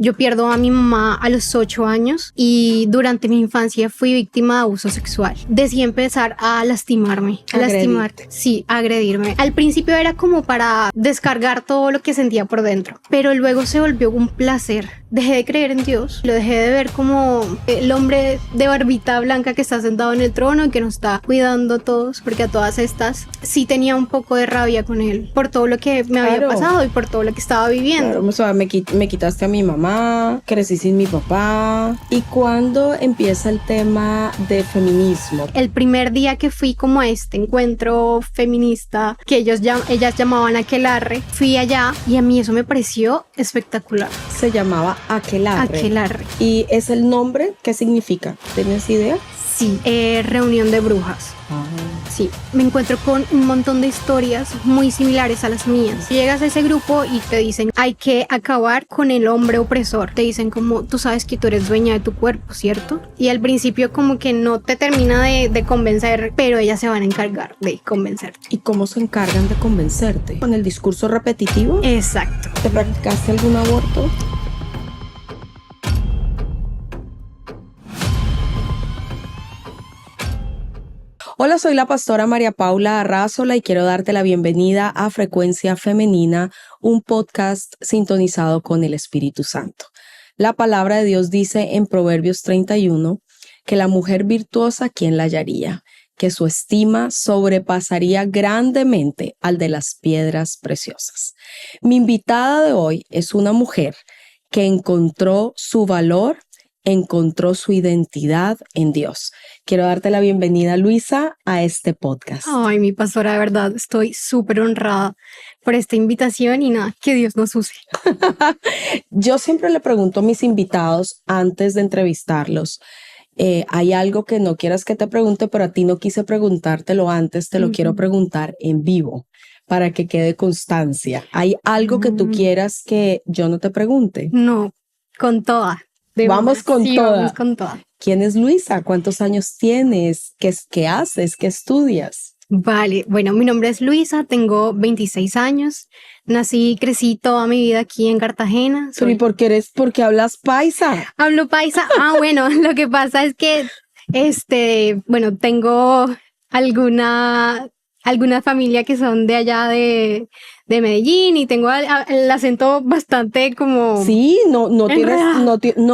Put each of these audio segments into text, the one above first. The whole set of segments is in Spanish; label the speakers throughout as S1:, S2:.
S1: Yo pierdo a mi mamá a los 8 años y durante mi infancia fui víctima de abuso sexual. Decidí empezar a lastimarme, a agredirme. Al principio era como para descargar todo lo que sentía por dentro, pero luego se volvió un placer. Dejé de creer en Dios, lo dejé de ver como el hombre de barbita blanca que está sentado en el trono y que nos está cuidando a todos, porque a todas estas sí tenía un poco de rabia con él por todo lo que me había pasado y por todo lo que estaba viviendo.
S2: Claro, o sea, me quitaste a mi mamá, crecí sin mi papá. ¿Y cuándo empieza el tema de feminismo?
S1: El primer día que fui como a este encuentro feminista que ellas llamaban Aquelarre, fui allá y a mí eso me pareció espectacular.
S2: Se llamaba Aquelarre.
S1: Aquelarre.
S2: ¿Y es el nombre? ¿Qué significa? ¿Tienes idea?
S1: Sí, reunión de brujas. Sí, me encuentro con un montón de historias muy similares a las mías. Llegas a ese grupo y te dicen, hay que acabar con el hombre opresor. Te dicen como, tú sabes que tú eres dueña de tu cuerpo, ¿cierto? Y al principio como que no te termina de convencer, pero ellas se van a encargar de convencerte.
S2: ¿Y cómo se encargan de convencerte? ¿Con el discurso repetitivo?
S1: Exacto.
S2: ¿Te practicaste algún aborto? Hola, soy la pastora María Paula Arrázola y quiero darte la bienvenida a Frecuencia Femenina, un podcast sintonizado con el Espíritu Santo. La palabra de Dios dice en Proverbios 31 que la mujer virtuosa, ¿quién la hallaría? Que su estima sobrepasaría grandemente al de las piedras preciosas. Mi invitada de hoy es una mujer que encontró su valor, encontró su identidad en Dios. Quiero darte la bienvenida, Luisa, a este podcast.
S1: Ay, mi pastora, de verdad, estoy súper honrada por esta invitación y nada, que Dios nos use.
S2: Yo siempre le pregunto a mis invitados antes de entrevistarlos, hay algo que no quieras que te pregunte, pero a ti no quise preguntártelo antes, te lo quiero preguntar en vivo para que quede constancia. ¿Hay algo que tú quieras que yo no te pregunte?
S1: No, con toda.
S2: Vamos con toda.
S1: Vamos con toda.
S2: ¿Quién es Luisa? ¿Cuántos años tienes? ¿Qué haces? ¿Qué estudias?
S1: Vale, bueno, mi nombre es Luisa, tengo 26 años, nací y crecí toda mi vida aquí en Cartagena.
S2: ¿Y por qué hablas paisa?
S1: Hablo paisa. Bueno, lo que pasa es que, tengo alguna familia que son de allá de Medellín y tengo el acento bastante como...
S2: Sí, no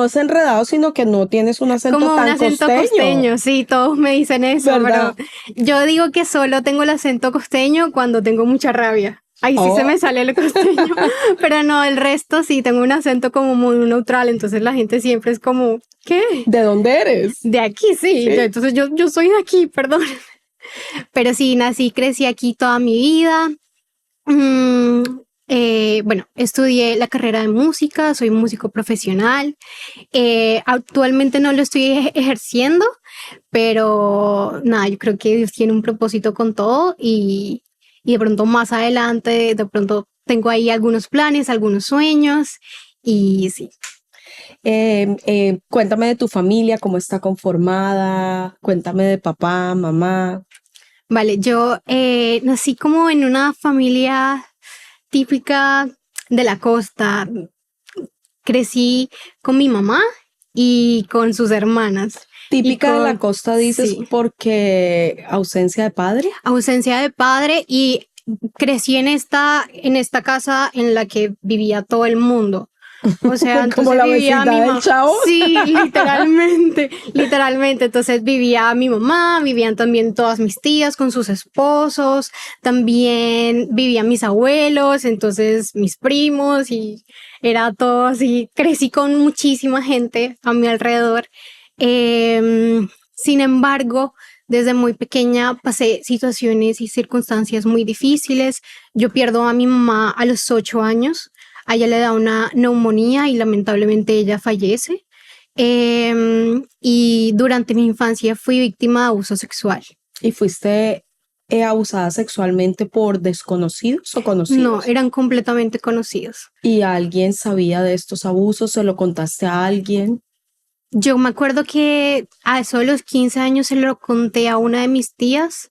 S2: es enredado, sino que no tienes un acento
S1: como
S2: tan
S1: un acento costeño. Sí, todos me dicen eso,
S2: ¿verdad?
S1: pero yo digo que solo tengo el acento costeño cuando tengo mucha rabia. Ahí sí se me sale el costeño, pero no, el resto sí, tengo un acento como muy neutral, entonces la gente siempre es como, ¿qué?
S2: ¿De dónde eres?
S1: De aquí, sí. Entonces yo soy de aquí, perdón. Pero sí, nací, crecí aquí toda mi vida. Estudié la carrera de música, soy músico profesional. Actualmente no lo estoy ejerciendo, pero nada, yo creo que Dios tiene un propósito con todo y de pronto más adelante, de pronto tengo ahí algunos planes, algunos sueños y sí.
S2: Cuéntame de tu familia, cómo está conformada, cuéntame de papá, mamá.
S1: Vale, yo nací como en una familia típica de la costa. Crecí con mi mamá y con sus hermanas.
S2: Típica de la costa, dices, sí. Porque ausencia de padre.
S1: Ausencia de padre y crecí en esta casa en la que vivía todo el mundo. O sea,
S2: como la vecindad del Chavo.
S1: Sí, literalmente. Entonces vivía mi mamá, vivían también todas mis tías con sus esposos, también vivían mis abuelos, entonces mis primos y era todo así. Crecí con muchísima gente a mi alrededor. Sin embargo, desde muy pequeña pasé situaciones y circunstancias muy difíciles. Yo pierdo a mi mamá a los 8 años. A ella le da una neumonía y lamentablemente ella fallece. Y durante mi infancia fui víctima de abuso sexual.
S2: ¿Y fuiste abusada sexualmente por desconocidos o conocidos?
S1: No, eran completamente conocidos.
S2: ¿Y alguien sabía de estos abusos? ¿Se lo contaste a alguien?
S1: Yo me acuerdo que a eso de los 15 años se lo conté a una de mis tías.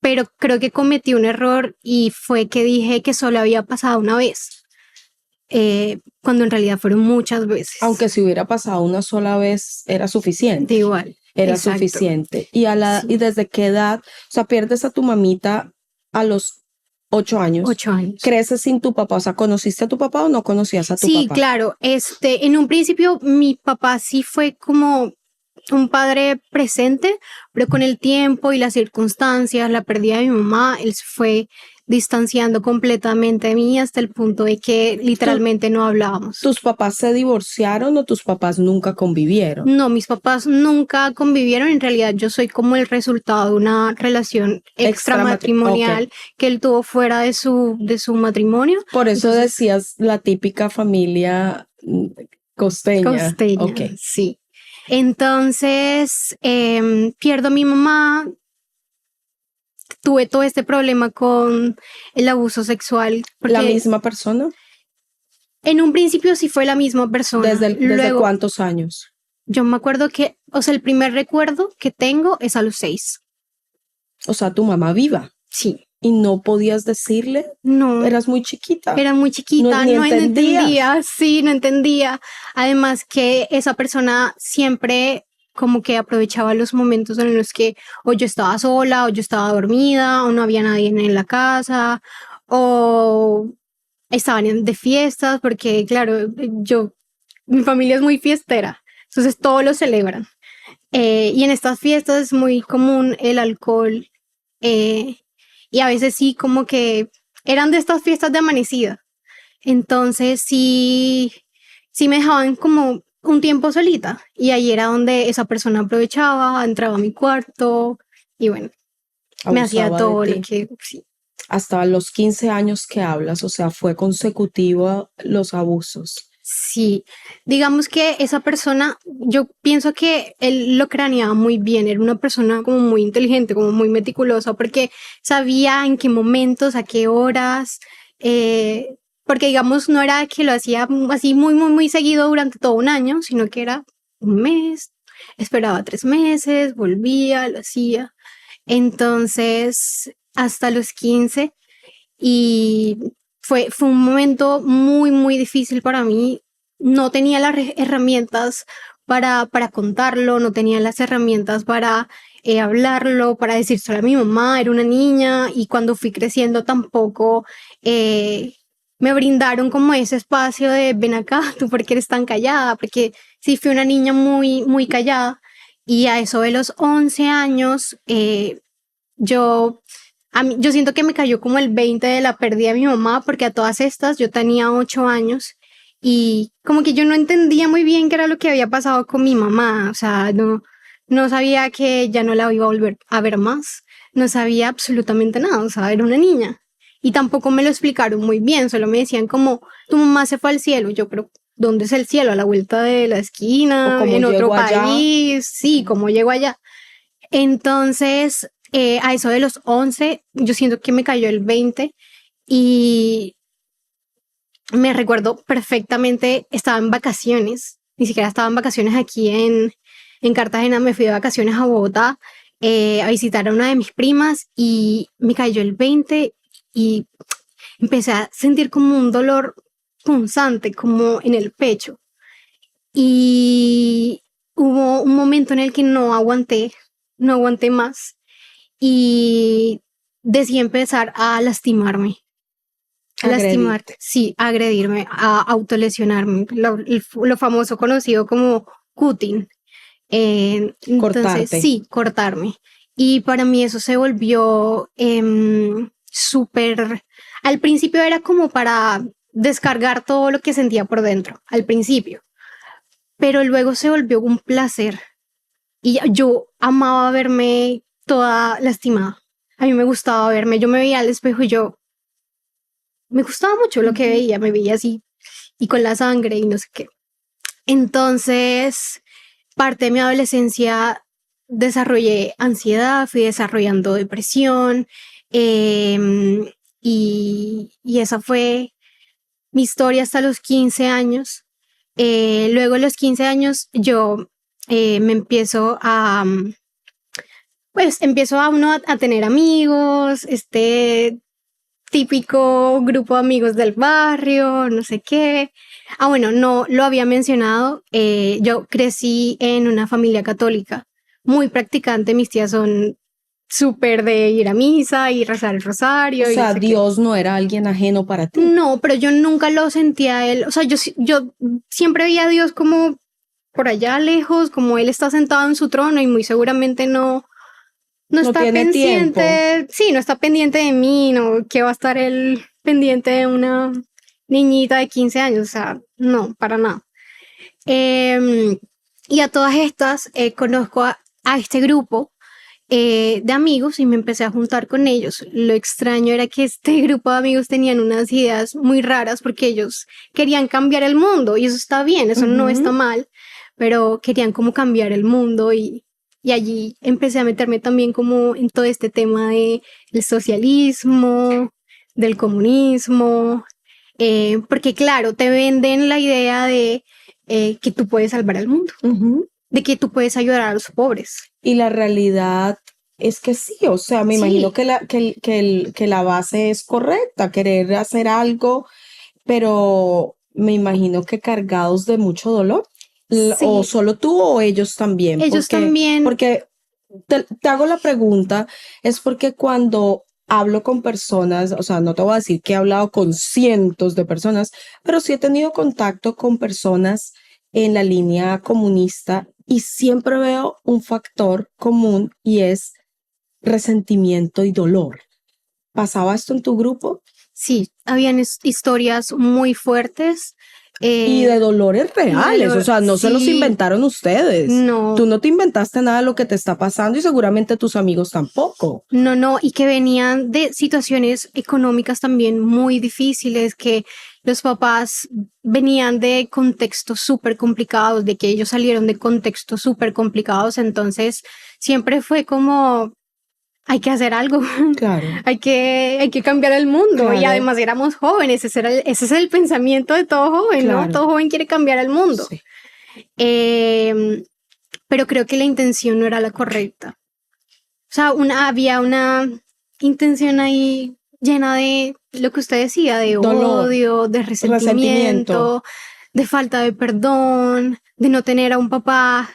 S1: Pero creo que cometí un error y fue que dije que solo había pasado una vez. cuando en realidad fueron muchas veces.
S2: Aunque si hubiera pasado una sola vez, era suficiente.
S1: De igual.
S2: Era
S1: Exacto.
S2: suficiente. ¿Y,
S1: Sí.
S2: ¿Y desde qué edad? O sea, pierdes a tu mamita a los 8 años.
S1: 8 años.
S2: ¿Creces sin tu papá? O sea, ¿conociste a tu papá o no conocías a tu papá?
S1: Sí, claro. En un principio mi papá sí fue como un padre presente, pero con el tiempo y las circunstancias, la pérdida de mi mamá, él se fue distanciando completamente de mí hasta el punto de que literalmente no hablábamos.
S2: ¿Tus papás se divorciaron o tus papás nunca convivieron?
S1: No, mis papás nunca convivieron. En realidad yo soy como el resultado de una relación extramatrimonial que él tuvo fuera de su matrimonio.
S2: Por eso decías la típica familia costeña.
S1: Costeña,
S2: Okay.
S1: Sí. Entonces, pierdo a mi mamá. Tuve todo este problema con el abuso sexual.
S2: ¿La misma persona?
S1: En un principio sí fue la misma persona.
S2: ¿Desde cuántos años?
S1: Yo me acuerdo que, o sea, el primer recuerdo que tengo es a los 6.
S2: O sea, tu mamá viva.
S1: Sí.
S2: ¿Y no podías decirle?
S1: No.
S2: Eras muy chiquita.
S1: Era muy chiquita, no entendía. Sí, no entendía. Además que esa persona siempre como que aprovechaba los momentos en los que o yo estaba sola, o yo estaba dormida, o no había nadie en la casa, o estaban de fiestas, porque claro, mi familia es muy fiestera, entonces todo lo celebran. Y en estas fiestas es muy común el alcohol, y a veces sí como que eran de estas fiestas de amanecida. Entonces sí me dejaban como un tiempo solita, y ahí era donde esa persona aprovechaba, entraba a mi cuarto y bueno, me hacía todo lo que... Sí.
S2: Hasta los 15 años que hablas, o sea, fue consecutivo los abusos.
S1: Sí, digamos que esa persona, yo pienso que él lo craneaba muy bien, era una persona como muy inteligente, como muy meticulosa, porque sabía en qué momentos, a qué horas, porque digamos no era que lo hacía así muy, muy, muy seguido durante todo un año, sino que era un mes, esperaba 3 meses, volvía, lo hacía. Entonces, hasta los 15, y fue un momento muy, muy difícil para mí. No tenía las herramientas para contarlo, no tenía las herramientas para hablarlo, para decírselo a mi mamá, era una niña, y cuando fui creciendo tampoco me brindaron como ese espacio de ven acá, tú por qué eres tan callada, porque sí fui una niña muy, muy callada, y a eso de los 11 años yo siento que me cayó como el 20 de la pérdida de mi mamá, porque a todas estas yo tenía 8 años y como que yo no entendía muy bien qué era lo que había pasado con mi mamá, o sea, no sabía que ya no la iba a volver a ver más, no sabía absolutamente nada, o sea, era una niña. Y tampoco me lo explicaron muy bien, solo me decían como, tu mamá se fue al cielo. Yo, pero ¿dónde es el cielo? ¿A la vuelta de la esquina? ¿En otro país? Sí, ¿cómo llego allá? Entonces, a eso de los 11, yo siento que me cayó el 20 y me recuerdo perfectamente, estaba en vacaciones, ni siquiera estaba en vacaciones aquí en Cartagena, me fui de vacaciones a Bogotá a visitar a una de mis primas y me cayó el 20 y empecé a sentir como un dolor punzante, como en el pecho. Y hubo un momento en el que no aguanté más y decidí empezar a lastimarme. Sí, a agredirme, a autolesionarme, lo famoso conocido como cutting. Entonces, sí, cortarme. Y para mí eso se volvió súper... Al principio era como para descargar todo lo que sentía por dentro, al principio. Pero luego se volvió un placer. Y yo amaba verme toda lastimada. A mí me gustaba verme. Yo me veía al espejo y me gustaba mucho lo que veía. Me veía así y con la sangre y no sé qué. Entonces, parte de mi adolescencia desarrollé ansiedad, fui desarrollando depresión y esa fue mi historia hasta los 15 años. Luego de los 15 años yo me empiezo empiezo a uno a tener amigos, típico grupo de amigos del barrio, no sé qué. Ah, bueno, no lo había mencionado. Yo crecí en una familia católica, muy practicante. Mis tías son súper de ir a misa y rezar el
S2: O
S1: rosario y no
S2: sea,
S1: sé qué.
S2: Dios no era alguien ajeno para ti.
S1: No, pero yo nunca lo sentía a él. O sea, yo siempre veía a Dios como por allá lejos, como él está sentado en su trono y muy seguramente no está
S2: tiene
S1: pendiente, sí, no está pendiente de mí, no, que va a estar él pendiente de una niñita de 15 años, o sea, no, para nada. Y a todas estas conozco a este grupo de amigos y me empecé a juntar con ellos. Lo extraño era que este grupo de amigos tenían unas ideas muy raras porque ellos querían cambiar el mundo y eso está bien, eso no está mal, pero querían como cambiar el mundo y allí empecé a meterme también como en todo este tema de el socialismo, del comunismo, porque claro, te venden la idea de que tú puedes salvar al mundo, de que tú puedes ayudar a los pobres.
S2: Y la realidad es que sí, o sea, me imagino que la base es correcta, querer hacer algo, pero me imagino que cargados de mucho dolor.
S1: Sí.
S2: O solo tú o ellos también.
S1: Ellos también.
S2: Porque te hago la pregunta, es porque cuando hablo con personas, o sea, no te voy a decir que he hablado con cientos de personas, pero sí he tenido contacto con personas en la línea comunista y siempre veo un factor común y es resentimiento y dolor. ¿Pasaba esto en tu grupo?
S1: Sí, habían historias muy fuertes.
S2: Y de dolores reales, o sea, no se los inventaron ustedes.
S1: No.
S2: Tú no te inventaste nada de lo que te está pasando y seguramente tus amigos tampoco.
S1: No, y que venían de situaciones económicas también muy difíciles, que los papás venían de contextos súper complicados, de que ellos salieron de contextos súper complicados, entonces siempre fue como, hay que hacer algo,
S2: claro.
S1: hay que cambiar el mundo, claro. Y además éramos jóvenes, ese es el pensamiento de todo joven, claro. ¿No? Todo joven quiere cambiar el mundo. Sí. Pero creo que la intención no era la correcta. O sea, había una intención ahí llena de lo que usted decía, de dolor, odio, de resentimiento, de falta de perdón, de no tener a un papá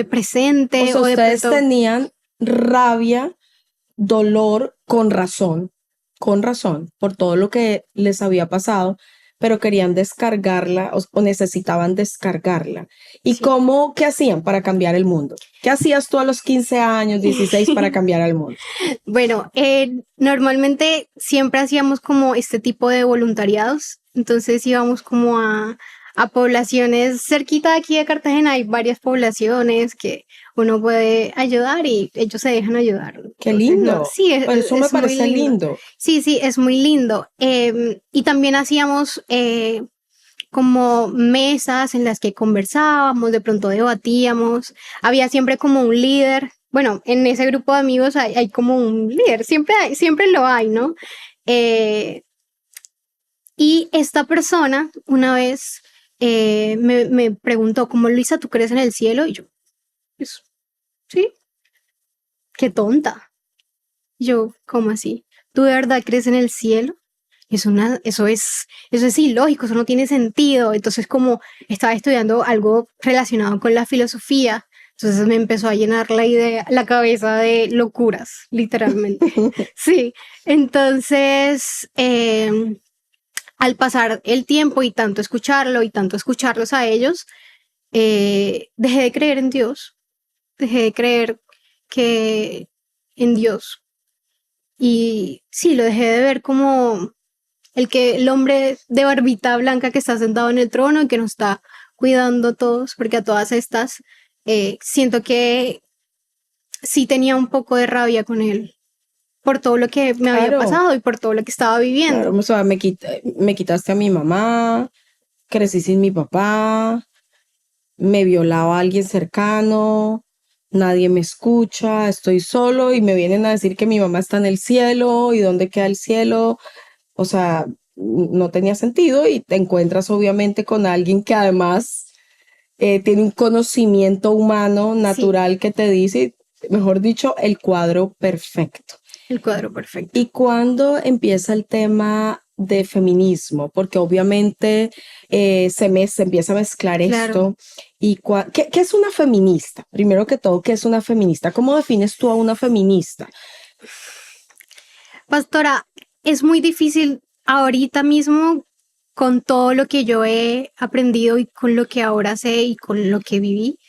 S1: presente.
S2: O sea, ustedes tenían rabia, dolor con razón, por todo lo que les había pasado, pero querían descargarla o necesitaban descargarla. ¿Y sí. ¿Qué hacían para cambiar el mundo? ¿Qué hacías tú a los 15 años, 16 para cambiar el mundo?
S1: Bueno, normalmente siempre hacíamos como este tipo de voluntariados, entonces íbamos como a poblaciones cerquita de aquí de Cartagena, hay varias poblaciones que uno puede ayudar y ellos se dejan ayudar.
S2: ¡Qué lindo!
S1: No, sí,
S2: eso me parece lindo.
S1: Sí, es muy lindo. Y también hacíamos como mesas en las que conversábamos, de pronto debatíamos. Había siempre como un líder. Bueno, en ese grupo de amigos hay como un líder, siempre lo hay, ¿no? Y esta persona una vez me preguntó como, Luisa, ¿tú crees en el cielo? Y yo, pues, sí, qué tonta. Yo, ¿cómo así? ¿Tú de verdad crees en el cielo? Eso es ilógico, eso no tiene sentido. Entonces, como estaba estudiando algo relacionado con la filosofía, entonces me empezó a llenar la cabeza de locuras, literalmente. Sí, entonces, al pasar el tiempo y tanto escucharlo y tanto escucharlos a ellos, dejé de creer en Dios, dejé de creer en Dios. Y sí, lo dejé de ver como el hombre de barbita blanca que está sentado en el trono y que nos está cuidando a todos, porque a todas estas siento que sí tenía un poco de rabia con él por todo lo que me había pasado y por todo lo que estaba viviendo.
S2: Claro, o sea, me quitaste a mi mamá, crecí sin mi papá, me violaba a alguien cercano, nadie me escucha, estoy solo y me vienen a decir que mi mamá está en el cielo y dónde queda el cielo. O sea, no tenía sentido y te encuentras obviamente con alguien que además tiene un conocimiento humano natural, sí, que te dice, mejor dicho, el cuadro perfecto.
S1: El cuadro perfecto.
S2: ¿Y cuándo empieza el tema de feminismo? Porque obviamente se empieza a mezclar
S1: Claro.
S2: esto. ¿Y qué es una feminista? Primero que todo, ¿qué es una feminista? ¿Cómo defines tú a una feminista?
S1: Pastora, es muy difícil ahorita mismo con todo lo que yo he aprendido y con lo que ahora sé y con lo que viví.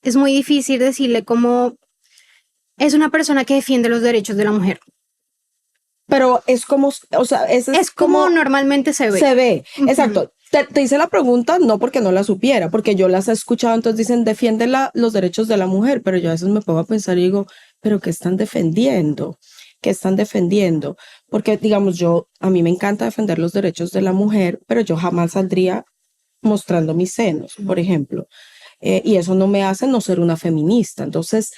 S1: Es muy difícil decirle cómo es una persona que defiende los derechos de la mujer.
S2: Pero es como, o sea,
S1: es como normalmente se ve.
S2: Se ve, exacto. Te hice la pregunta no porque no la supiera, porque yo las he escuchado, entonces dicen, defiende los derechos de la mujer, pero yo a veces me pongo a pensar y digo, ¿pero qué están defendiendo? ¿Qué están defendiendo? Porque, digamos, a mí me encanta defender los derechos de la mujer, pero yo jamás saldría mostrando mis senos, por ejemplo. Y eso no me hace no ser una feminista. Entonces,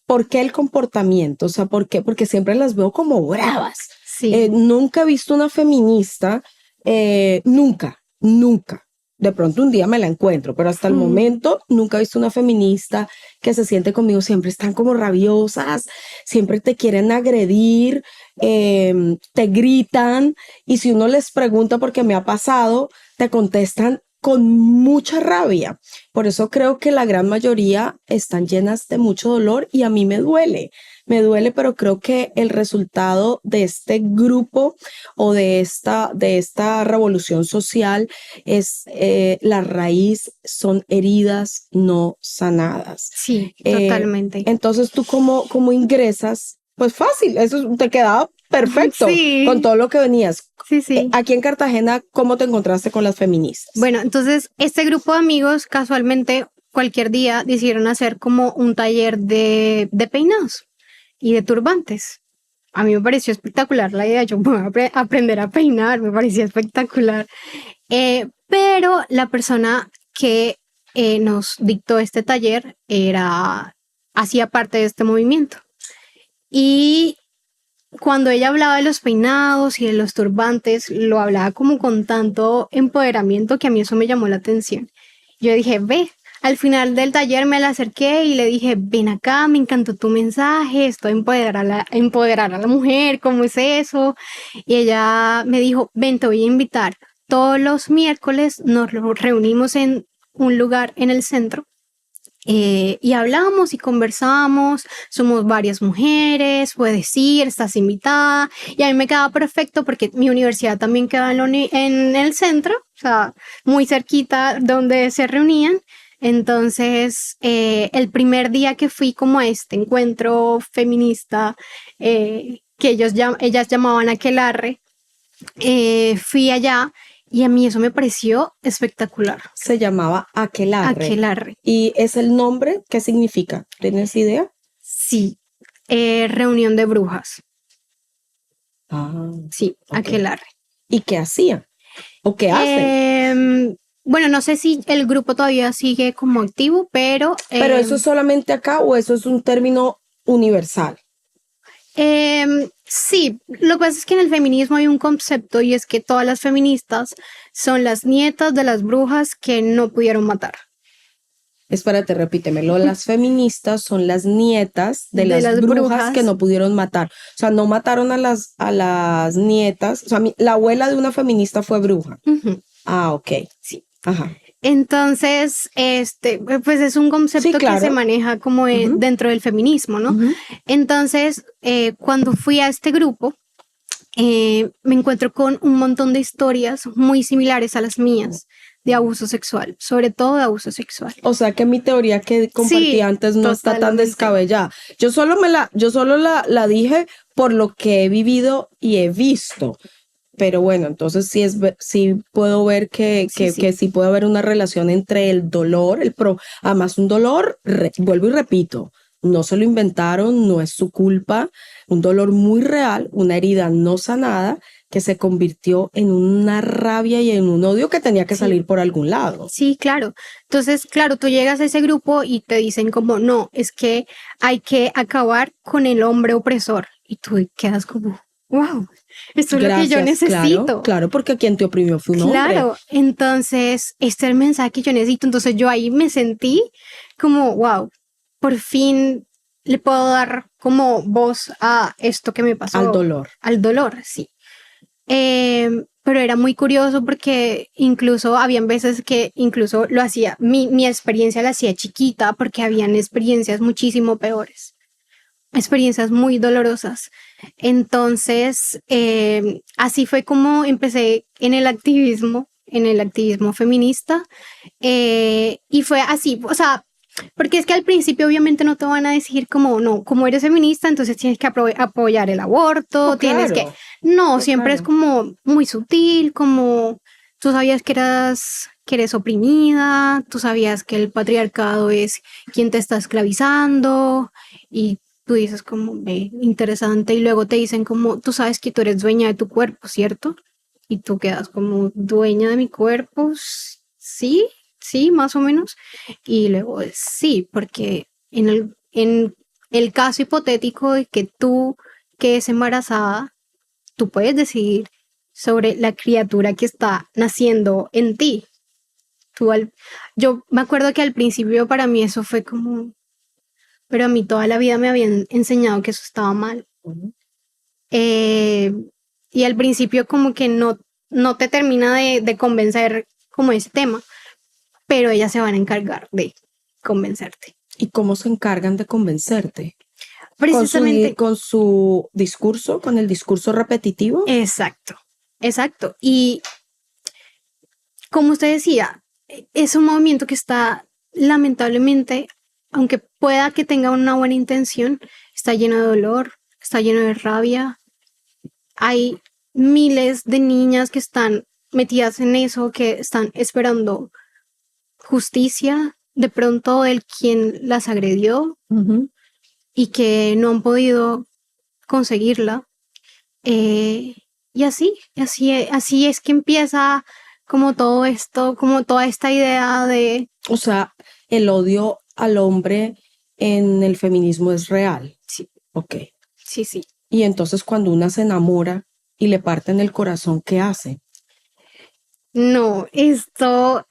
S2: ¿por qué el comportamiento? O sea, ¿por qué? Porque siempre las veo como bravas.
S1: Sí.
S2: Nunca he visto una feminista, nunca. De pronto un día me la encuentro, pero hasta el momento nunca he visto una feminista que se siente conmigo. Siempre están como rabiosas, siempre te quieren agredir, te gritan, y si uno les pregunta porque me ha pasado, te contestan con mucha rabia. Por eso creo que la gran mayoría están llenas de mucho dolor y a mí me duele, pero creo que el resultado de este grupo o de esta revolución social es la raíz, son heridas no sanadas.
S1: Sí, totalmente.
S2: Entonces, ¿tú cómo ingresas? Pues fácil, eso te quedaba perfecto con todo lo que venías.
S1: Sí.
S2: Aquí en Cartagena, ¿cómo te encontraste con las feministas?
S1: Bueno, entonces este grupo de amigos casualmente cualquier día decidieron hacer como un taller de peinados y de turbantes. A mí me pareció espectacular la idea, yo voy a aprender a peinar, me parecía espectacular. Pero la persona que nos dictó este taller hacía parte de este movimiento. Y cuando ella hablaba de los peinados y de los turbantes, lo hablaba como con tanto empoderamiento que a mí eso me llamó la atención. Yo dije, al final del taller me la acerqué y le dije, ven acá, me encantó tu mensaje, esto de empoderar a la mujer, ¿cómo es eso? Y ella me dijo, ven, te voy a invitar. Todos los miércoles nos reunimos en un lugar en el centro. Y hablamos y conversamos, somos varias mujeres, puedes ir, estás invitada, y a mí me quedaba perfecto porque mi universidad también queda en el centro, o sea, muy cerquita donde se reunían. Entonces, el primer día que fui como a este encuentro feminista, que ellas llamaban aquelarre, fui allá. Y a mí eso me pareció espectacular.
S2: Se llamaba aquelarre.
S1: Aquelarre.
S2: ¿Y es el nombre? ¿Qué significa? ¿Tienes idea?
S1: Sí, reunión de brujas. Sí, okay. Aquelarre.
S2: ¿Y qué hacían? ¿O qué hacen?
S1: Bueno, no sé si el grupo todavía sigue como activo, pero...
S2: ¿Pero eso es solamente acá o eso es un término universal?
S1: Sí, lo que pasa es que en el feminismo hay un concepto y es que todas las feministas son las nietas de las brujas que no pudieron matar.
S2: Espérate, repítemelo. Las feministas son las nietas de las brujas que no pudieron matar. O sea, no mataron a las nietas. O sea, la abuela de una feminista fue bruja. Ah, ok.
S1: Sí.
S2: Ajá.
S1: Entonces, pues es un concepto que se maneja como dentro del feminismo, ¿no? Entonces, cuando fui a este grupo, me encuentro con un montón de historias muy similares a las mías de abuso sexual, sobre todo de abuso sexual.
S2: O sea que mi teoría que compartí antes no está tan descabellada. Yo solo la dije por lo que he vivido y he visto. Pero bueno, entonces sí puedo ver que sí puede haber una relación entre el dolor, además un dolor, vuelvo y repito, no se lo inventaron, no es su culpa, un dolor muy real, una herida no sanada que se convirtió en una rabia y en un odio que tenía que salir por algún lado.
S1: Sí, claro. Entonces, claro, tú llegas a ese grupo y te dicen como, no, es que hay que acabar con el hombre opresor. Y tú quedas como, wow, esto es lo que yo necesito.
S2: Claro, porque quien te oprimió fue un hombre.
S1: Claro, entonces, este es el mensaje que yo necesito. Entonces yo ahí me sentí como, wow, por fin le puedo dar como voz a esto que me pasó.
S2: Al dolor.
S1: Al dolor, sí. Pero era muy curioso porque incluso habían veces que incluso lo hacía, mi experiencia la hacía chiquita porque habían experiencias muchísimo peores, experiencias muy dolorosas. Entonces, así fue como empecé en el activismo feminista, y fue así, o sea, porque es que al principio obviamente no te van a decir como, no, como eres feminista, entonces tienes que apoyar el aborto, tienes que... No, siempre es como muy sutil, como tú sabías que eres oprimida, tú sabías que el patriarcado es quien te está esclavizando y tú dices como, ve, interesante, y luego te dicen como, tú sabes que tú eres dueña de tu cuerpo, ¿cierto? Y tú quedas como, dueña de mi cuerpo, sí, sí, más o menos. Y luego, sí, porque en el caso hipotético de que tú quedes embarazada, tú puedes decidir sobre la criatura que está naciendo en ti. Yo me acuerdo que al principio para mí eso fue como, pero a mí toda la vida me habían enseñado que eso estaba mal. Eh, y al principio como que no te termina de convencer como ese tema, pero ellas se van a encargar de convencerte.
S2: ¿Y cómo se encargan de convencerte?
S1: Precisamente.
S2: Con su discurso, con el discurso repetitivo.
S1: Exacto, exacto. Y como usted decía, es un movimiento que está lamentablemente, aunque pueda que tenga una buena intención, está lleno de dolor, está lleno de rabia. Hay miles de niñas que están metidas en eso, que están esperando justicia de pronto del quien las agredió y que no han podido conseguirla. Y así es que empieza como todo esto, como toda esta idea de...
S2: O sea, el odio al hombre en el feminismo es real.
S1: Sí.
S2: Ok.
S1: Sí, sí.
S2: Y entonces cuando una se enamora y le parten el corazón, ¿qué hace?
S1: No, esto,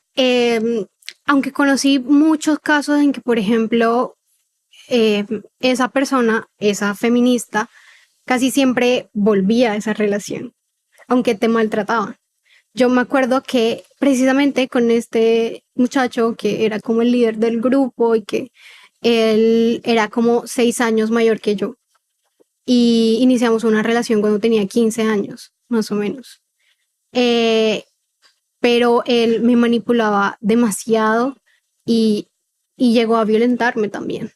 S1: aunque conocí muchos casos en que, por ejemplo, esa persona, esa feminista, casi siempre volvía a esa relación, aunque te maltrataban. Yo me acuerdo que precisamente con este muchacho que era como el líder del grupo y que él era como 6 años mayor que yo y iniciamos una relación cuando tenía 15 años, más o menos. Pero él me manipulaba demasiado y, y llegó a violentarme también.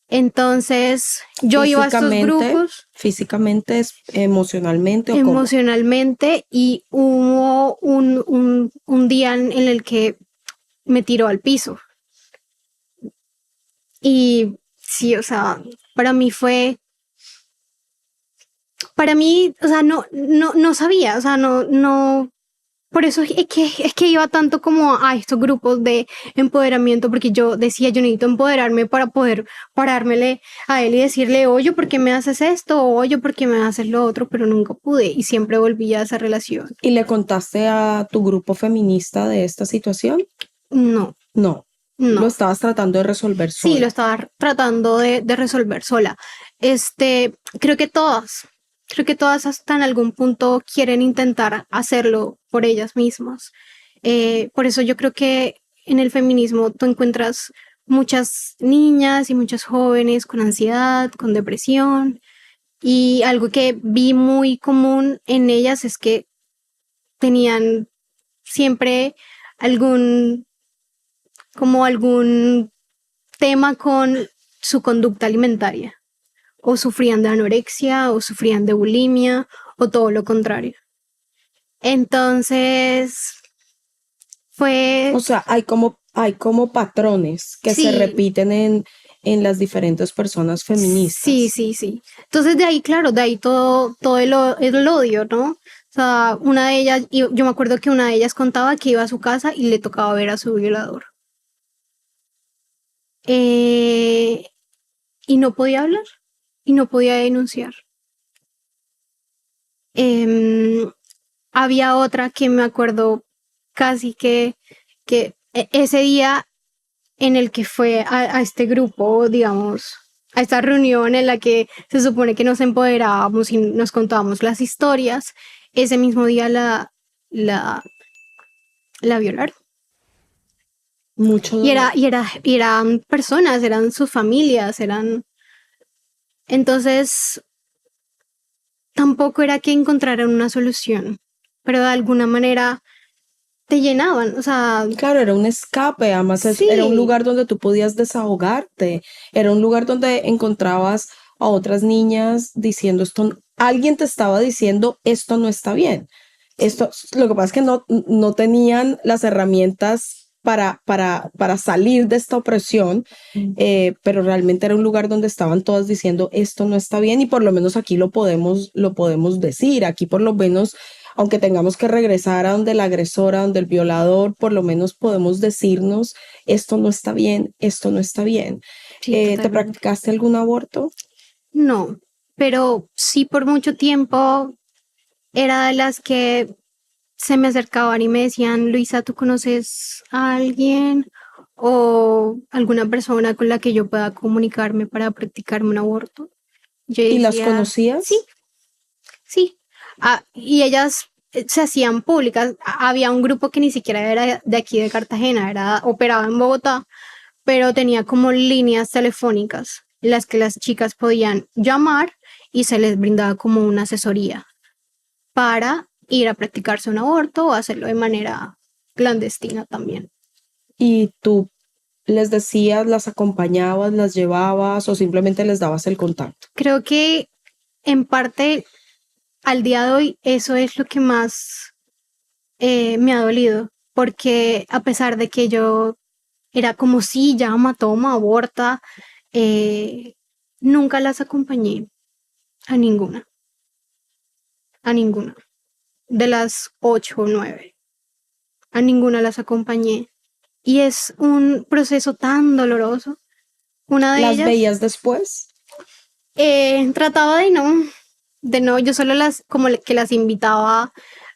S1: Entonces, yo iba a estos grupos.
S2: Físicamente, emocionalmente o
S1: emocionalmente, y hubo un día en el que me tiró al piso. Y sí, o sea, para mí, o sea, no sabía, o sea, no, por eso es que iba tanto como a estos grupos de empoderamiento, porque yo decía, yo necesito empoderarme para poder parármele a él y decirle, oye, ¿por qué me haces esto? O, oye, ¿por qué me haces lo otro? Pero nunca pude y siempre volvía a esa relación.
S2: ¿Y le contaste a tu grupo feminista de esta situación?
S1: No.
S2: No. Lo estabas tratando de resolver sola.
S1: Sí, lo estaba tratando de resolver sola. Creo que todas hasta en algún punto quieren intentar hacerlo por ellas mismas. Por eso yo creo que en el feminismo tú encuentras muchas niñas y muchas jóvenes con ansiedad, con depresión, y algo que vi muy común en ellas es que tenían siempre algún tema con su conducta alimentaria, o sufrían de anorexia, o sufrían de bulimia, o todo lo contrario. Entonces,
S2: O sea, hay como patrones que se repiten en las diferentes personas feministas.
S1: Sí. Entonces, de ahí, claro, de ahí todo el odio, ¿no? O sea, una de ellas, yo me acuerdo que una de ellas contaba que iba a su casa y le tocaba ver a su violador. Y no podía hablar y no podía denunciar. Había otra que me acuerdo casi que ese día en el que fue a este grupo, digamos, a esta reunión en la que se supone que nos empoderábamos y nos contábamos las historias, ese mismo día la violaron.
S2: Mucho dolor.
S1: Y eran personas, eran sus familias, Entonces, tampoco era que encontraran una solución, pero de alguna manera te llenaban, o sea...
S2: Claro, era un escape, además
S1: Sí.
S2: era un lugar donde tú podías desahogarte, era un lugar donde encontrabas a otras niñas diciendo esto, alguien te estaba diciendo esto no está bien. Esto, lo que pasa es que no tenían las herramientas para salir de esta opresión, pero realmente era un lugar donde estaban todas diciendo esto no está bien y por lo menos aquí lo podemos decir, aquí por lo menos aunque tengamos que regresar a donde el agresor, a donde el violador, por lo menos podemos decirnos, esto no está bien, esto no está bien.
S1: Sí,
S2: ¿Te
S1: totalmente.
S2: practicaste algún aborto?
S1: No, pero sí por mucho tiempo era de las que se me acercaban y me decían, Luisa, ¿tú conoces a alguien o alguna persona con la que yo pueda comunicarme para practicarme un aborto? Yo
S2: ¿Y las
S1: decía,
S2: conocías?
S1: sí. Y ellas se hacían públicas. Había un grupo que ni siquiera era de aquí de Cartagena, operaba en Bogotá, pero tenía como líneas telefónicas en las que las chicas podían llamar y se les brindaba como una asesoría para ir a practicarse un aborto o hacerlo de manera clandestina también.
S2: ¿Y tú les decías, las acompañabas, las llevabas o simplemente les dabas el contacto?
S1: Creo que en parte al día de hoy eso es lo que más me ha dolido, porque a pesar de que yo era como si llama, toma, aborta, nunca las acompañé a ninguna, de las 8 o 9, a ninguna las acompañé. Y es un proceso tan doloroso. Una de
S2: ¿Las
S1: ellas
S2: veías después?
S1: trataba de no, yo solo como que las invitaba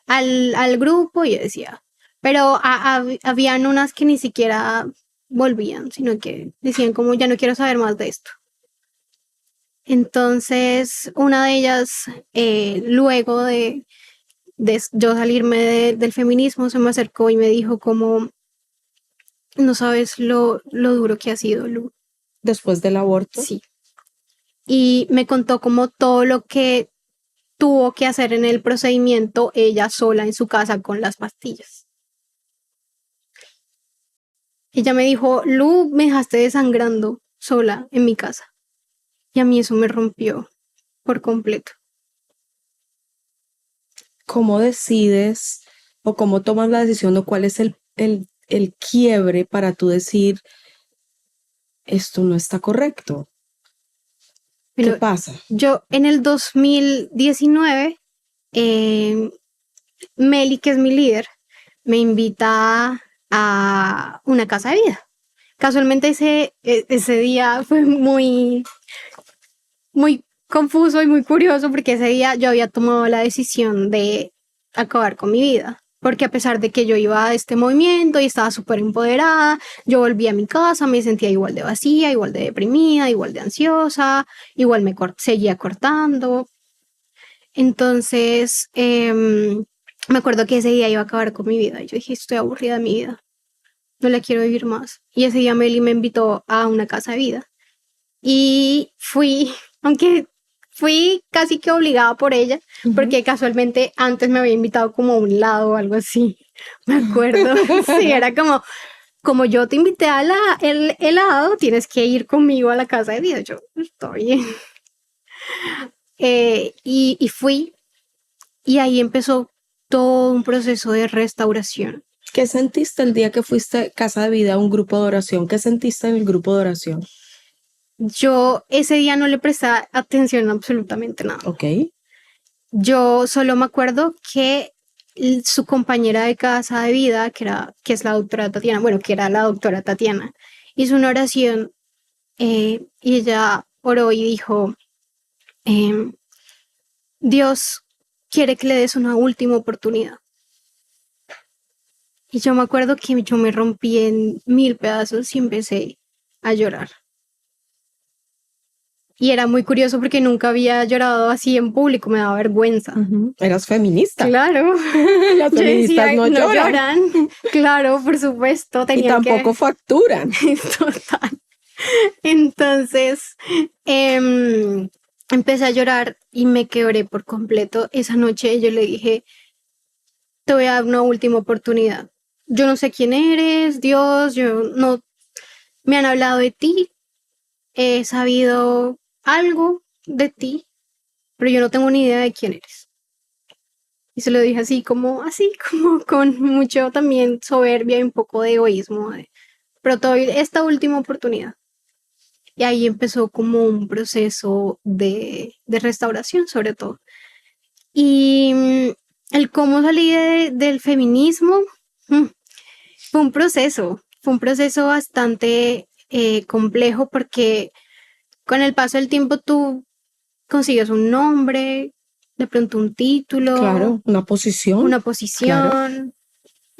S1: al grupo y yo decía, pero habían unas que ni siquiera volvían, sino que decían como ya no quiero saber más de esto. Entonces, una de ellas, luego de yo salirme del feminismo, se me acercó y me dijo como, no sabes lo duro que ha sido, Lu.
S2: ¿Después del aborto?
S1: Sí. Y me contó como todo lo que tuvo que hacer en el procedimiento ella sola en su casa con las pastillas. Ella me dijo, Lu, me dejaste desangrando sola en mi casa. Y a mí eso me rompió por completo.
S2: ¿Cómo decides o cómo tomas la decisión o cuál es el quiebre para tú decir, esto no está correcto? ¿Qué
S1: Bueno,
S2: pasa?
S1: yo en el 2019, Meli, que es mi líder, me invita a una casa de vida. Casualmente ese día fue muy confuso y muy curioso porque ese día yo había tomado la decisión de acabar con mi vida. Porque a pesar de que yo iba a este movimiento y estaba súper empoderada, yo volví a mi casa, me sentía igual de vacía, igual de deprimida, igual de ansiosa, igual seguía cortando. Entonces, me acuerdo que ese día iba a acabar con mi vida. Yo dije, estoy aburrida de mi vida, no la quiero vivir más. Y ese día Meli me invitó a una casa de vida. Y fui, aunque fui casi que obligada por ella, porque casualmente antes me había invitado como a un lado o algo así, me acuerdo. Sí, era como yo te invité a el helado, tienes que ir conmigo a la casa de vida. Yo, estoy bien. Y fui, y ahí empezó todo un proceso de restauración.
S2: ¿Qué sentiste el día que fuiste Casa de Vida a un grupo de oración? ¿Qué sentiste en el grupo de oración?
S1: Yo ese día no le presté atención a absolutamente nada.
S2: Ok.
S1: Yo solo me acuerdo que su compañera de casa de vida, que es la doctora Tatiana, bueno, que era la doctora Tatiana, hizo una oración y ella oró y dijo, Dios quiere que le des una última oportunidad. Y yo me acuerdo que yo me rompí en 1000 pedazos y empecé a llorar. Y era muy curioso porque nunca había llorado así en público, me daba vergüenza.
S2: Eras feminista.
S1: Claro.
S2: Las feministas no lloran.
S1: Claro, por supuesto.
S2: Y tampoco facturan.
S1: Total. Entonces, empecé a llorar y me quebré por completo. Esa noche yo le dije, te voy a dar una última oportunidad. Yo no sé quién eres, Dios, yo no, me han hablado de ti, he sabido algo de ti, pero yo no tengo ni idea de quién eres. Y se lo dije así como con mucho también soberbia y un poco de egoísmo, pero te doy esta última oportunidad. Y ahí empezó como un proceso de restauración, sobre todo. Y el cómo salí del feminismo fue un proceso bastante complejo porque con el paso del tiempo tú consigues un nombre, de pronto un título.
S2: Claro, una posición.
S1: Claro.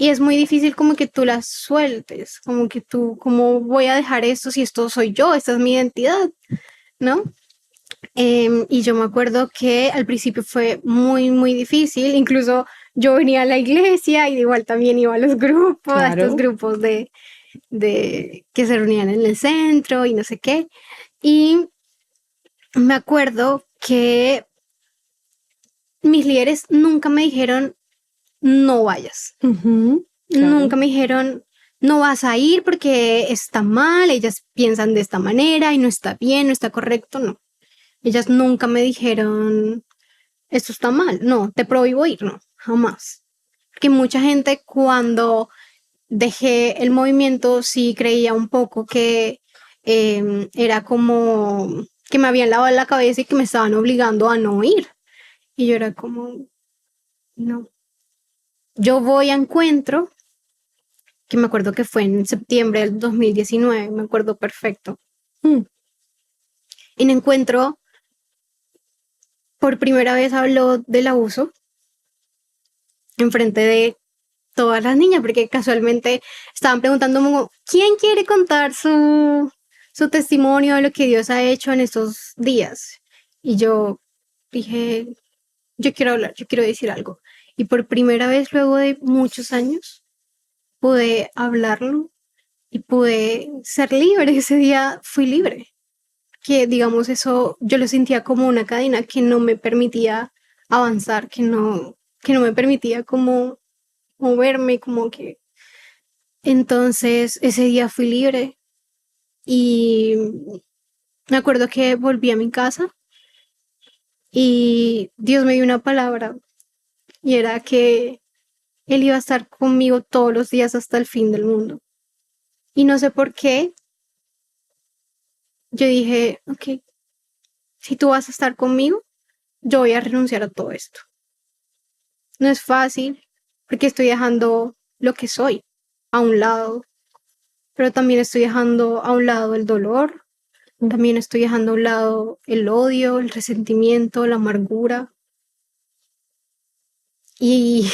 S1: Y es muy difícil como que tú las sueltes, como que tú, ¿cómo voy a dejar esto si esto soy yo, esta es mi identidad? ¿No? Y yo me acuerdo que al principio fue muy, muy difícil, incluso yo venía a la iglesia y igual también iba a los grupos, claro, a estos grupos de que se reunían en el centro y no sé qué. Y me acuerdo que mis líderes nunca me dijeron, no vayas. Claro. Nunca me dijeron, no vas a ir porque está mal, ellas piensan de esta manera y no está bien, no está correcto, no. Ellas nunca me dijeron, esto está mal, no, te prohíbo ir, no, jamás. Porque mucha gente cuando dejé el movimiento sí creía un poco que era como que me habían lavado la cabeza y que me estaban obligando a no ir. Y yo era como, no. Yo voy a encuentro, que me acuerdo que fue en septiembre del 2019, me acuerdo perfecto. En encuentro, por primera vez habló del abuso enfrente de todas las niñas, porque casualmente estaban preguntando como, ¿quién quiere contar su testimonio de lo que Dios ha hecho en estos días? Y yo dije, yo quiero hablar, yo quiero decir algo. Y por primera vez luego de muchos años pude hablarlo y pude ser libre. Ese día fui libre. Que digamos eso, yo lo sentía como una cadena que no me permitía avanzar, que no me permitía como moverme, como que... Entonces ese día fui libre y me acuerdo que volví a mi casa y Dios me dio una palabra y era que Él iba a estar conmigo todos los días hasta el fin del mundo. Y no sé por qué, yo dije, ok, si tú vas a estar conmigo, yo voy a renunciar a todo esto. No es fácil porque estoy dejando lo que soy a un lado, pero también estoy dejando a un lado el dolor, también estoy dejando a un lado el odio, el resentimiento, la amargura. Y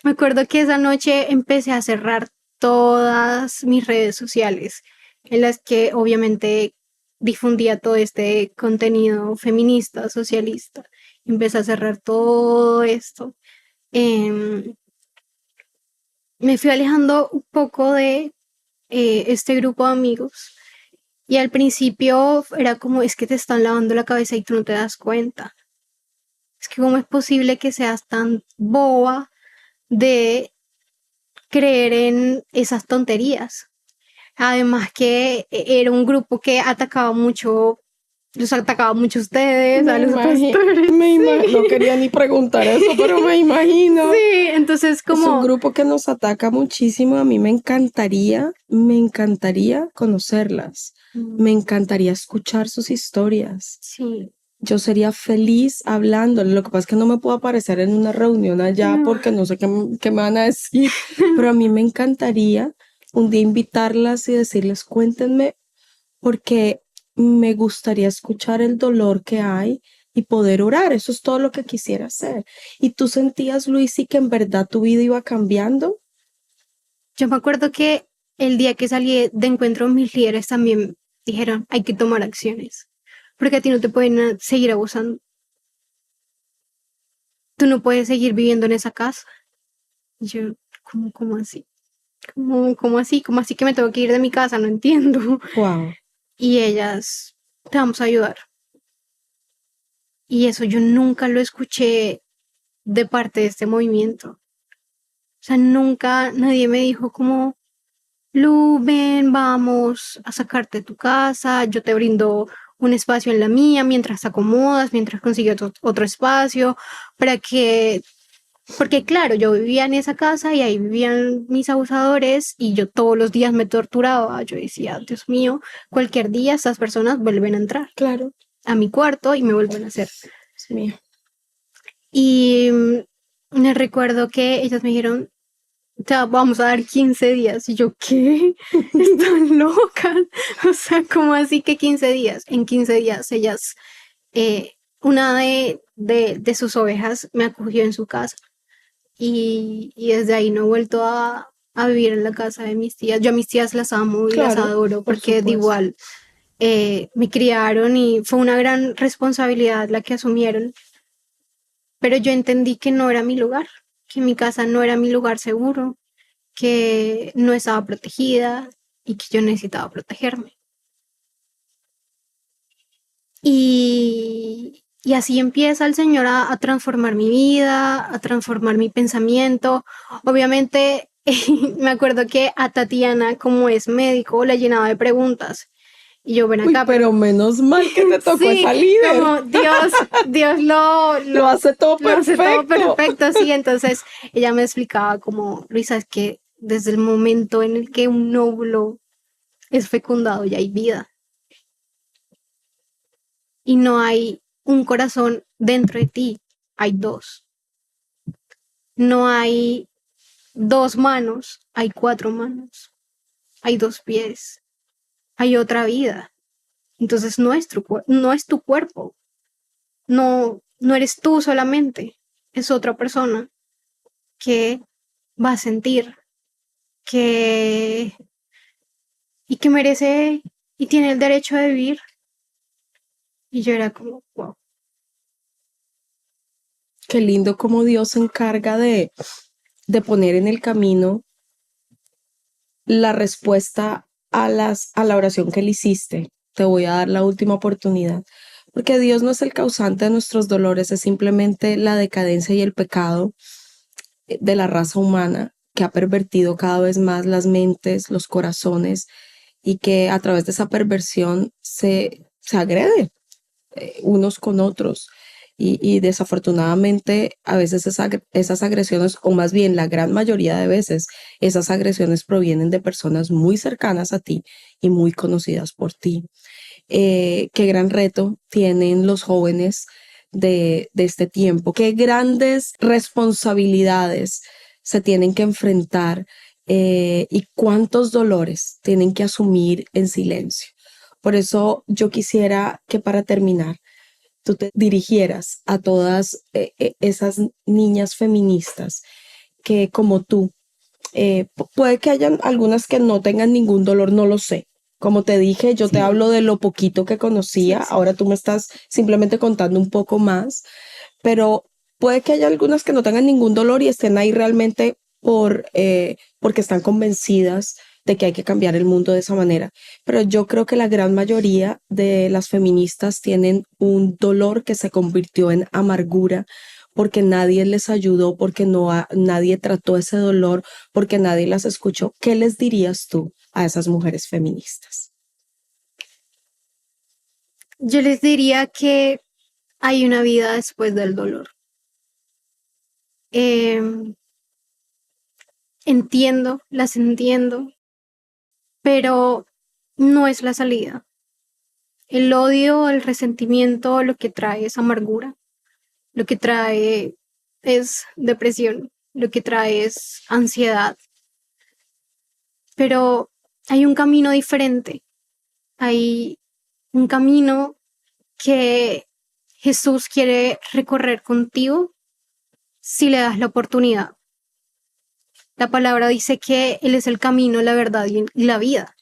S1: me acuerdo que esa noche empecé a cerrar todas mis redes sociales en las que obviamente difundía todo este contenido feminista, socialista. Empecé a cerrar todo esto. Me fui alejando un poco de este grupo de amigos y al principio era como, es que te están lavando la cabeza y tú no te das cuenta. Es que cómo es posible que seas tan boba de creer en esas tonterías. Además que era un grupo que atacaba mucho, los atacaba mucho a ustedes, a los pastores.
S2: No quería ni preguntar eso, pero me imagino.
S1: Sí, entonces como...
S2: Es un grupo que nos ataca muchísimo. A mí me encantaría conocerlas. Me encantaría escuchar sus historias.
S1: Sí.
S2: Yo sería feliz hablándole. Lo que pasa es que no me puedo aparecer en una reunión allá porque no sé qué me van a decir. Pero a mí me encantaría un día invitarlas y decirles, cuéntenme, porque me gustaría escuchar el dolor que hay y poder orar. Eso es todo lo que quisiera hacer. ¿Y tú sentías, Luisi, que en verdad tu vida iba cambiando?
S1: Yo me acuerdo que el día que salí de encuentro, mis líderes también dijeron, hay que tomar acciones, porque a ti no te pueden seguir abusando. Tú no puedes seguir viviendo en esa casa. Y yo, ¿cómo así? ¿Cómo así? ¿Cómo así que me tengo que ir de mi casa? No entiendo.
S2: Wow.
S1: Y ellas, te vamos a ayudar. Y eso yo nunca lo escuché de parte de este movimiento. O sea, nunca nadie me dijo como, Lu, ven, vamos a sacarte de tu casa, yo te brindo un espacio en la mía mientras te acomodas, mientras consigues otro espacio, para que, porque claro, yo vivía en esa casa y ahí vivían mis abusadores y yo todos los días me torturaba. Yo decía, Dios mío, cualquier día estas personas vuelven a entrar.
S2: Claro.
S1: A mi cuarto y me vuelven a hacer.
S2: Dios mío.
S1: Y me recuerdo que ellas me dijeron, te vamos a dar 15 días. Y yo, ¿qué? Están locas. O sea, ¿cómo así que 15 días? En 15 días ellas, una de sus ovejas me acogió en su casa. Y desde ahí no he vuelto a vivir en la casa de mis tías. Yo a mis tías las amo y las adoro porque de igual me criaron y fue una gran responsabilidad la que asumieron. Pero yo entendí que no era mi lugar, que mi casa no era mi lugar seguro, que no estaba protegida y que yo necesitaba protegerme. Y así empieza el Señor a transformar mi vida, a transformar mi pensamiento. Obviamente, me acuerdo que a Tatiana, como es médico, la llenaba de preguntas. Y yo, ven acá,
S2: pero menos mal que te tocó
S1: sí,
S2: esa líder.
S1: como Dios
S2: lo hace todo perfecto.
S1: Lo hace todo perfecto, sí. Entonces ella me explicaba como, Luisa, es que desde el momento en el que un óvulo es fecundado ya hay vida. Y no hay un corazón dentro de ti, hay dos. No hay dos manos, hay cuatro manos. Hay dos pies, hay otra vida. Entonces no es tu cuerpo. No eres tú solamente, es otra persona que va a sentir, que y que merece y tiene el derecho de vivir. Y yo era como, wow.
S2: Qué lindo como Dios se encarga de poner en el camino la respuesta a la oración que le hiciste. Te voy a dar la última oportunidad. Porque Dios no es el causante de nuestros dolores, es simplemente la decadencia y el pecado de la raza humana que ha pervertido cada vez más las mentes, los corazones, y que a través de esa perversión se agrede unos con otros. Y desafortunadamente a veces esas agresiones, o más bien la gran mayoría de veces, esas agresiones provienen de personas muy cercanas a ti y muy conocidas por ti. Qué gran reto tienen los jóvenes de este tiempo, qué grandes responsabilidades se tienen que enfrentar y cuántos dolores tienen que asumir en silencio. Por eso yo quisiera que para terminar, tú te dirigieras a todas esas niñas feministas que como tú, puede que hayan algunas que no tengan ningún dolor, no lo sé. Como te dije, yo te hablo de lo poquito que conocía, ahora tú me estás simplemente contando un poco más, pero puede que haya algunas que no tengan ningún dolor y estén ahí realmente porque están convencidas de que hay que cambiar el mundo de esa manera. Pero yo creo que la gran mayoría de las feministas tienen un dolor que se convirtió en amargura porque nadie les ayudó, porque nadie trató ese dolor, porque nadie las escuchó. ¿Qué les dirías tú a esas mujeres feministas?
S1: Yo les diría que hay una vida después del dolor. Las entiendo, pero no es la salida. El odio, el resentimiento, lo que trae es amargura, lo que trae es depresión, lo que trae es ansiedad. Pero hay un camino diferente, hay un camino que Jesús quiere recorrer contigo si le das la oportunidad. La palabra dice que Él es el camino, la verdad y la vida.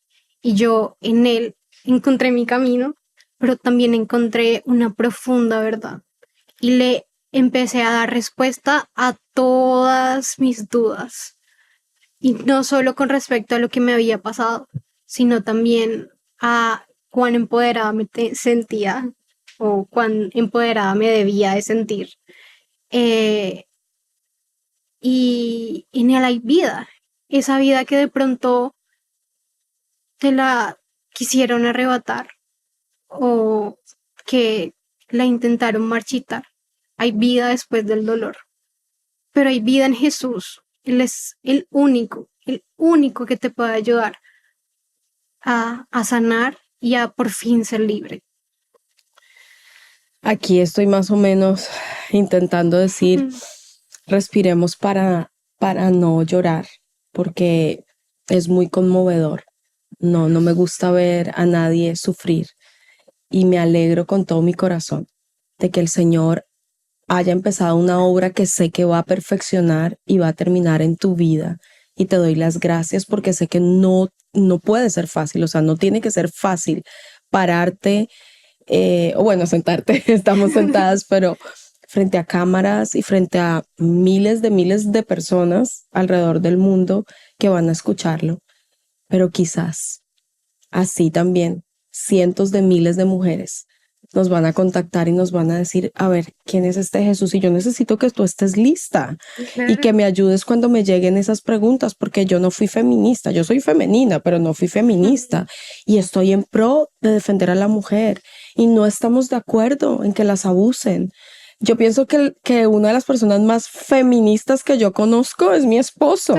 S1: Y yo en Él encontré mi camino, pero también encontré una profunda verdad. Y le empecé a dar respuesta a todas mis dudas. Y no solo con respecto a lo que me había pasado, sino también a cuán empoderada me sentía o cuán empoderada me debía de sentir. Y en él hay vida, esa vida que de pronto te la quisieron arrebatar o que la intentaron marchitar. Hay vida después del dolor, pero hay vida en Jesús. Él es el único que te puede ayudar a sanar y a por fin ser libre.
S2: Aquí estoy más o menos intentando decir, respiremos para no llorar, porque es muy conmovedor. No me gusta ver a nadie sufrir y me alegro con todo mi corazón de que el Señor haya empezado una obra que sé que va a perfeccionar y va a terminar en tu vida. Y te doy las gracias porque sé que no puede ser fácil, o sea, no tiene que ser fácil pararte, o bueno, sentarte, estamos sentadas, pero frente a cámaras y frente a miles de personas alrededor del mundo que van a escucharlo. Pero quizás así también cientos de miles de mujeres nos van a contactar y nos van a decir, a ver, ¿quién es este Jesús? Y yo necesito que tú estés lista y que me ayudes cuando me lleguen esas preguntas, porque yo no fui feminista, yo soy femenina, pero no fui feminista y estoy en pro de defender a la mujer y no estamos de acuerdo en que las abusen. Yo pienso que una de las personas más feministas que yo conozco es mi esposo.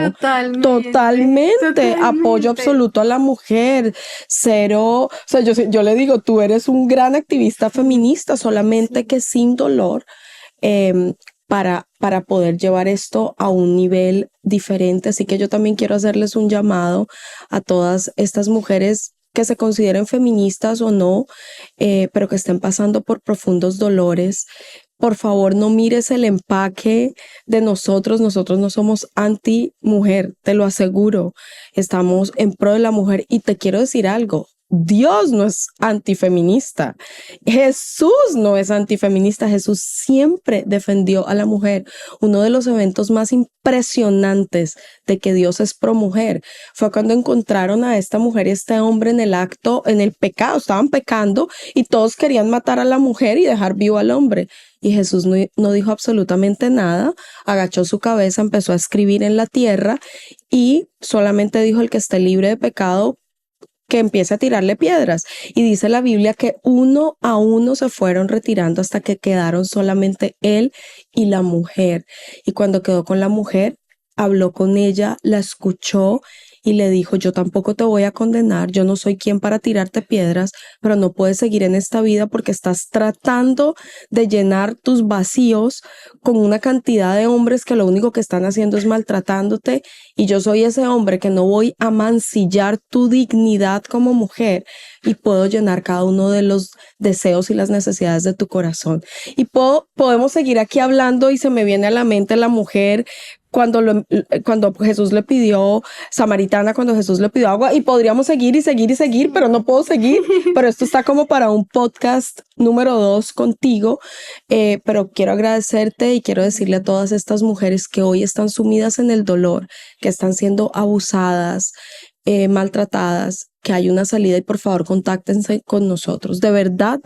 S2: Totalmente. Apoyo absoluto a la mujer. Cero. O sea, yo le digo, tú eres un gran activista feminista, solamente que sin dolor, para poder llevar esto a un nivel diferente. Así que yo también quiero hacerles un llamado a todas estas mujeres que se consideren feministas o no, pero que estén pasando por profundos dolores. Por favor, no mires el empaque de nosotros. Nosotros no somos anti-mujer, te lo aseguro. Estamos en pro de la mujer y te quiero decir algo. Dios no es antifeminista. Jesús no es antifeminista. Jesús siempre defendió a la mujer. Uno de los eventos más impresionantes de que Dios es pro mujer fue cuando encontraron a esta mujer y este hombre en el acto, en el pecado. Estaban pecando y todos querían matar a la mujer y dejar vivo al hombre. Y Jesús no dijo absolutamente nada, agachó su cabeza, empezó a escribir en la tierra y solamente dijo: el que esté libre de pecado, que empiece a tirarle piedras. Y dice la Biblia que uno a uno se fueron retirando hasta que quedaron solamente él y la mujer. Y cuando quedó con la mujer, habló con ella, la escuchó y le dijo: yo tampoco te voy a condenar, yo no soy quien para tirarte piedras, pero no puedes seguir en esta vida porque estás tratando de llenar tus vacíos con una cantidad de hombres que lo único que están haciendo es maltratándote, y yo soy ese hombre que no voy a mancillar tu dignidad como mujer y puedo llenar cada uno de los deseos y las necesidades de tu corazón. Y podemos seguir aquí hablando y se me viene a la mente la mujer cuando Jesús le pidió, samaritana, cuando Jesús le pidió agua, y podríamos seguir y seguir y seguir, pero no puedo seguir, pero esto está como para un podcast número 2 contigo, pero quiero agradecerte y quiero decirle a todas estas mujeres que hoy están sumidas en el dolor, que están siendo abusadas, maltratadas, que hay una salida, y por favor contáctense con nosotros. De verdad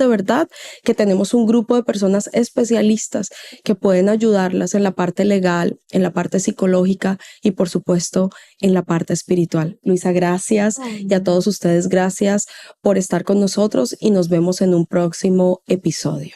S2: que tenemos un grupo de personas especialistas que pueden ayudarlas en la parte legal, en la parte psicológica y por supuesto en la parte espiritual. Luisa, gracias. Y a todos ustedes, gracias por estar con nosotros y nos vemos en un próximo episodio.